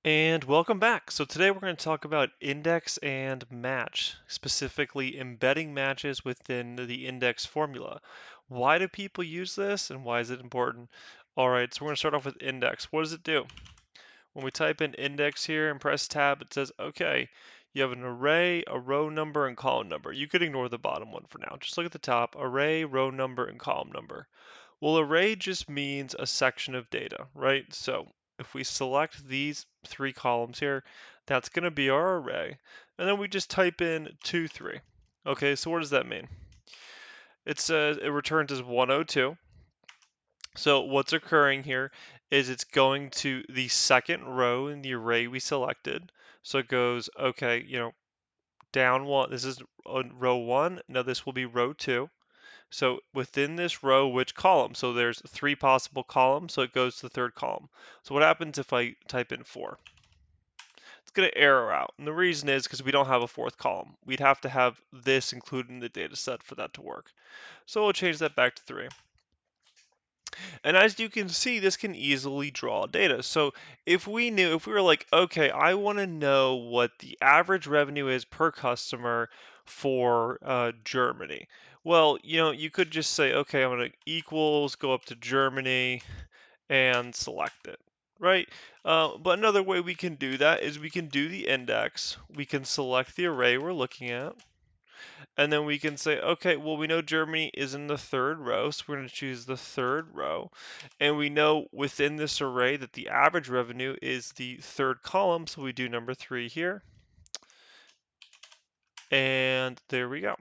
And welcome back. So today we're going to talk about index and match, specifically embedding matches within the index formula. Why do people use this and why is it important? All right, so we're going to start off with index. What does it do? When we type in index here and press tab, it says, okay, you have an array, a row number, and column number. You could ignore the bottom one for now. Just look at the top, array, row number, and column number. Well, array just means a section of data, right? So if we select these three columns here, that's going to be our array. And then we just type in 2, 3. Okay, so what does that mean? It says it returns as 102. So what's occurring here is it's going to the second row in the array we selected. So it goes, okay, down one, this is row 1, now this will be row 2. So within this row, which column? So there's 3 possible columns, so it goes to the third column. So what happens if I type in 4? It's going to error out. And the reason is because we don't have a fourth column. We'd have to have this included in the data set for that to work. So we'll change that back to 3. And as you can see, this can easily draw data. So if we were like, okay, I want to know what the average revenue is per customer for Germany. Well, you could just say, okay, I'm going to equals, go up to Germany and select it, right? But another way we can do that is we can do the index. We can select the array we're looking at. And then we can say, okay, well, we know Germany is in the third row, so we're going to choose the third row. And we know within this array that the average revenue is the third column, so we do number 3 here. And there we go.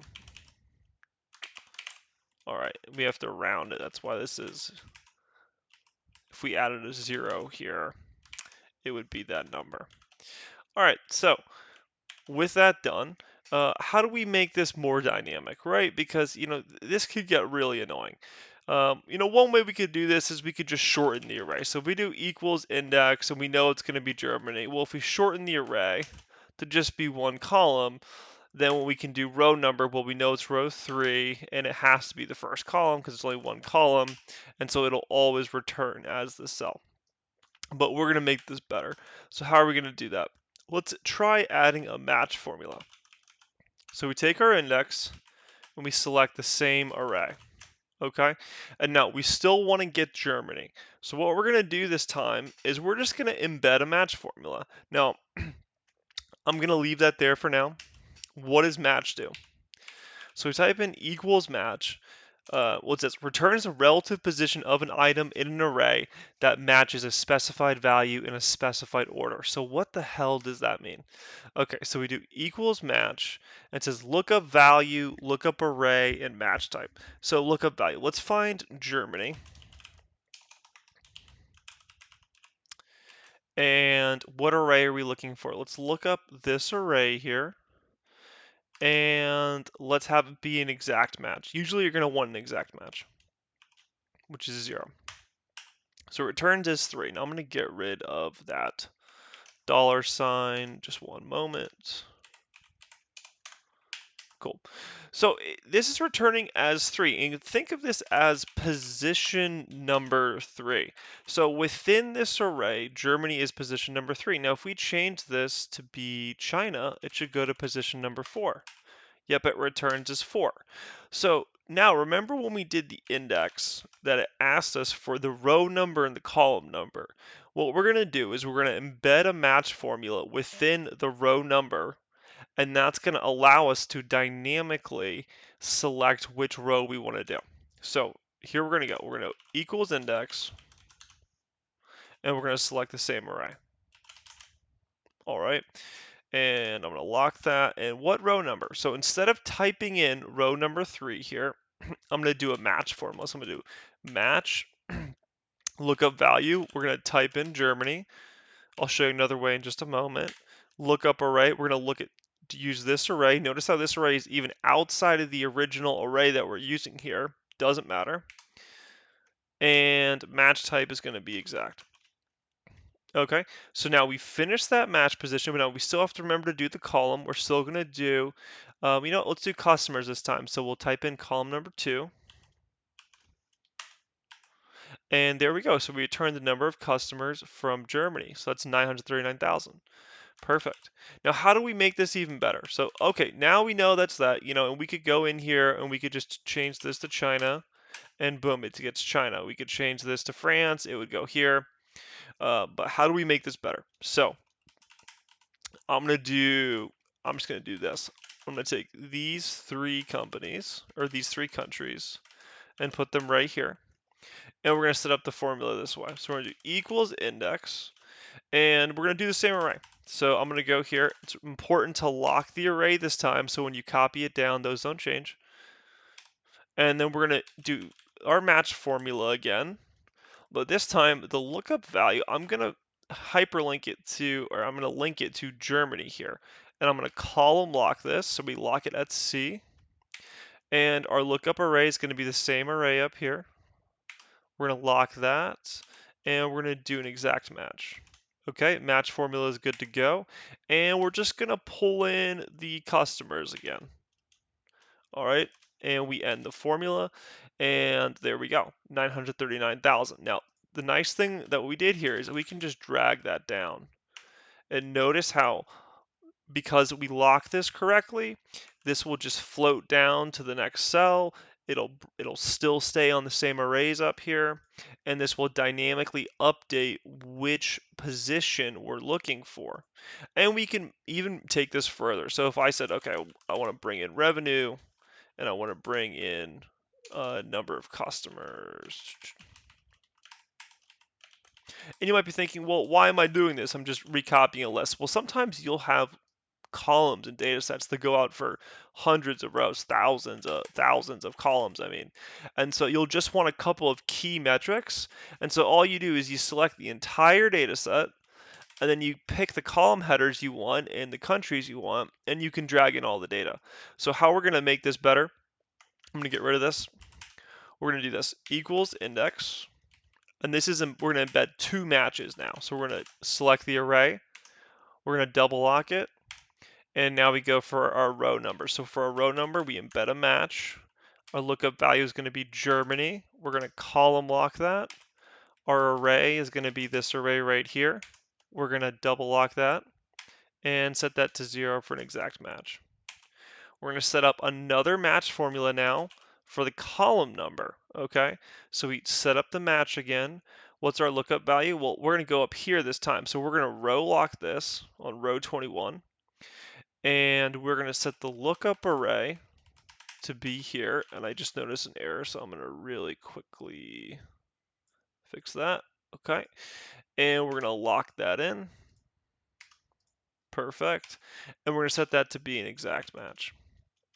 All right, we have to round it. That's why this is, if we added a 0 here, it would be that number. All right, so with that done, how do we make this more dynamic, right? Because, this could get really annoying. One way we could do this is we could just shorten the array. So if we do equals index and we know it's going to be Germany, well, if we shorten the array to just be one column, then what we can do row number, well, we know it's row 3 and it has to be the first column because it's only one column. And so it'll always return as the cell. But we're going to make this better. So how are we going to do that? Let's try adding a match formula. So we take our index and we select the same array. Okay, and now we still want to get Germany. So what we're going to do this time is we're just going to embed a match formula. Now, I'm going to leave that there for now. What does match do? So we type in equals match. What it says, returns a relative position of an item in an array that matches a specified value in a specified order. So what the hell does that mean? Okay, so we do equals match, and it says lookup value, lookup array, and match type. So lookup value. Let's find Germany. And what array are we looking for? Let's look up this array here. And let's have it be an exact match. Usually you're going to want an exact match, which is 0. So returns is 3. Now I'm going to get rid of that $sign. Just one moment. Cool. So this is returning as 3. And think of this as position number 3. So within this array, Germany is position number 3. Now if we change this to be China, it should go to position number 4. Yep, it returns as 4. So now remember when we did the index that it asked us for the row number and the column number. What we're going to do is we're going to embed a match formula within the row number, and that's going to allow us to dynamically select which row we want to do. So here we're going to go. We're going to equals index, and we're going to select the same array. All right. And I'm going to lock that. And what row number? So instead of typing in row number 3 here, I'm going to do a match formula. So I'm going to do match lookup value. We're going to type in Germany. I'll show you another way in just a moment. Lookup array. We're going to use this array. Notice how this array is even outside of the original array that we're using here. Doesn't matter. And match type is going to be exact. Okay, so now we finished that match position, but now we still have to remember to do the column. We're still going to do, let's do customers this time. So we'll type in column number 2. And there we go. So we returned the number of customers from Germany. So that's 939,000. Perfect. Now, how do we make this even better? So, okay, now we know that's that, and we could go in here and we could just change this to China, and boom, it gets China. We could change this to France, it would go here. But how do we make this better? So, I'm just gonna do this. I'm gonna take these three companies, or these three countries, and put them right here. And we're gonna set up the formula this way. So we're gonna do equals index, and we're going to do the same array. So I'm going to go here. It's important to lock the array this time, so when you copy it down, those don't change. And then we're going to do our match formula again, but this time the lookup value, I'm going to hyperlink it to, or I'm going to link it to Germany here. And I'm going to column lock this, so we lock it at C. And our lookup array is going to be the same array up here. We're going to lock that, and we're going to do an exact match. Okay, match formula is good to go. And we're just going to pull in the customers again. All right, and we end the formula, and there we go, 939,000. Now, the nice thing that we did here is that we can just drag that down. And notice how, because we lock this correctly, this will just float down to the next cell. It'll still stay on the same arrays up here, and this will dynamically update which position we're looking for. And we can even take this further. So if I said, okay, I want to bring in revenue, and I want to bring in a number of customers. And you might be thinking, well, why am I doing this? I'm just recopying a list. Well, sometimes you'll have columns and data sets that go out for hundreds of rows, thousands of columns, I mean. And so you'll just want a couple of key metrics. And so all you do is you select the entire data set, and then you pick the column headers you want and the countries you want, and you can drag in all the data. So how we're going to make this better, I'm going to get rid of this. We're going to do this equals index. And this is, we're going to embed two matches now. So we're going to select the array. We're going to double lock it. And now we go for our row number. So for a row number, we embed a match. Our lookup value is going to be Germany. We're going to column lock that. Our array is going to be this array right here. We're going to double lock that and set that to 0 for an exact match. We're going to set up another match formula now for the column number. Okay, so we set up the match again. What's our lookup value? Well, we're going to go up here this time. So we're going to row lock this on row 21. And we're going to set the lookup array to be here. And I just noticed an error, so I'm going to really quickly fix that. Okay. And we're going to lock that in. Perfect. And we're going to set that to be an exact match.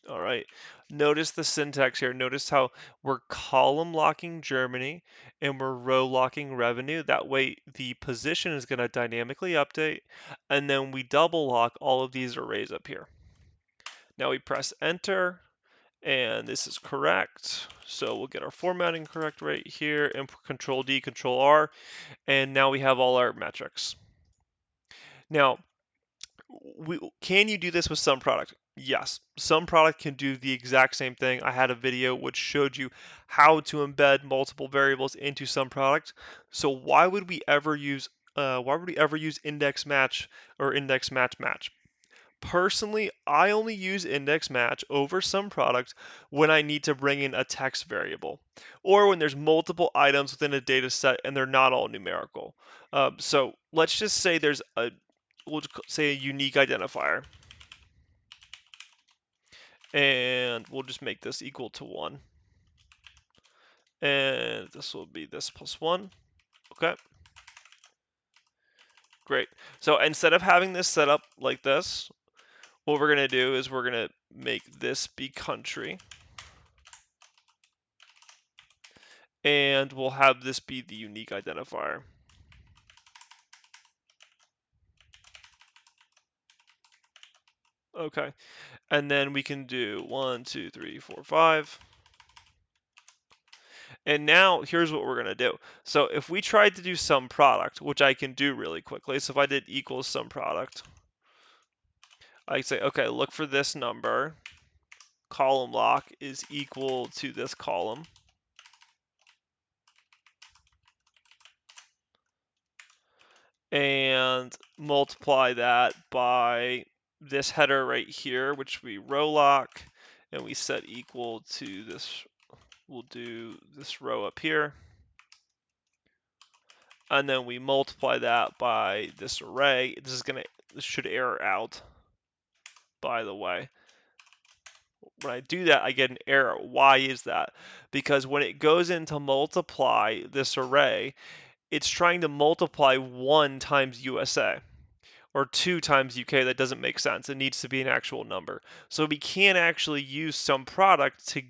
All right. Notice the syntax here. Notice how we're column locking Germany and we're row locking revenue. That way the position is going to dynamically update. And then we double lock all of these arrays up here. Now we press enter, and this is correct. So we'll get our formatting correct right here, and Control D, Control R, and now we have all our metrics. Now, can you do this with some product? Yes, some product can do the exact same thing. I had a video which showed you how to embed multiple variables into some product. So why would we ever use index match or index match match? Personally, I only use index match over some product when I need to bring in a text variable or when there's multiple items within a data set and they're not all numerical. So let's just say we'll say a unique identifier, and we'll just make this equal to 1. And this will be this plus 1. Okay, great. So instead of having this set up like this, what we're going to do is we're going to make this be country. And we'll have this be the unique identifier. Okay, and then we can do 1, 2, 3, 4, 5. And now here's what we're gonna do. So if we tried to do some product, which I can do really quickly, so if I did equals some product, I can say, okay, look for this number, column lock is equal to this column. and multiply that by this header right here, which we row lock, and we set equal to this. We'll do this row up here, and then we multiply that by this array. This should error out, by the way. When I do that, I get an error. Why is that? Because when it goes in to multiply this array, it's trying to multiply 1 times USA or 2 times UK. That doesn't make sense. It needs to be an actual number. So we can't actually use some product to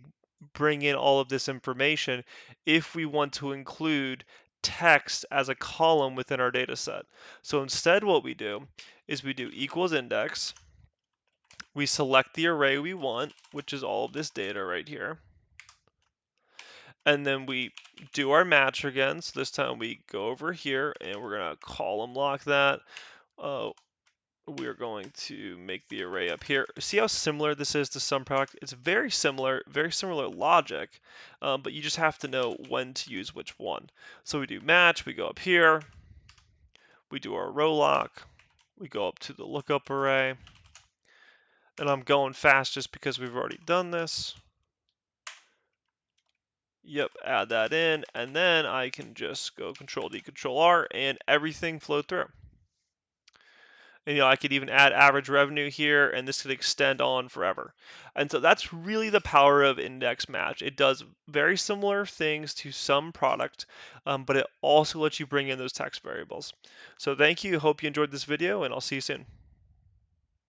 bring in all of this information if we want to include text as a column within our data set. So instead what we do is we do equals index. We select the array we want, which is all of this data right here. And then we do our match again. So this time we go over here and we're going to column lock that. We're going to make the array up here. See how similar this is to some product? It's very similar logic, but you just have to know when to use which one. So we do match, we go up here, we do our row lock, we go up to the lookup array, and I'm going fast just because we've already done this. Yep, add that in, and then I can just go Control D, Control R, and everything flowed through. And I could even add average revenue here, and this could extend on forever. And so that's really the power of index match. It does very similar things to some product, but it also lets you bring in those text variables. So thank you. Hope you enjoyed this video, and I'll see you soon.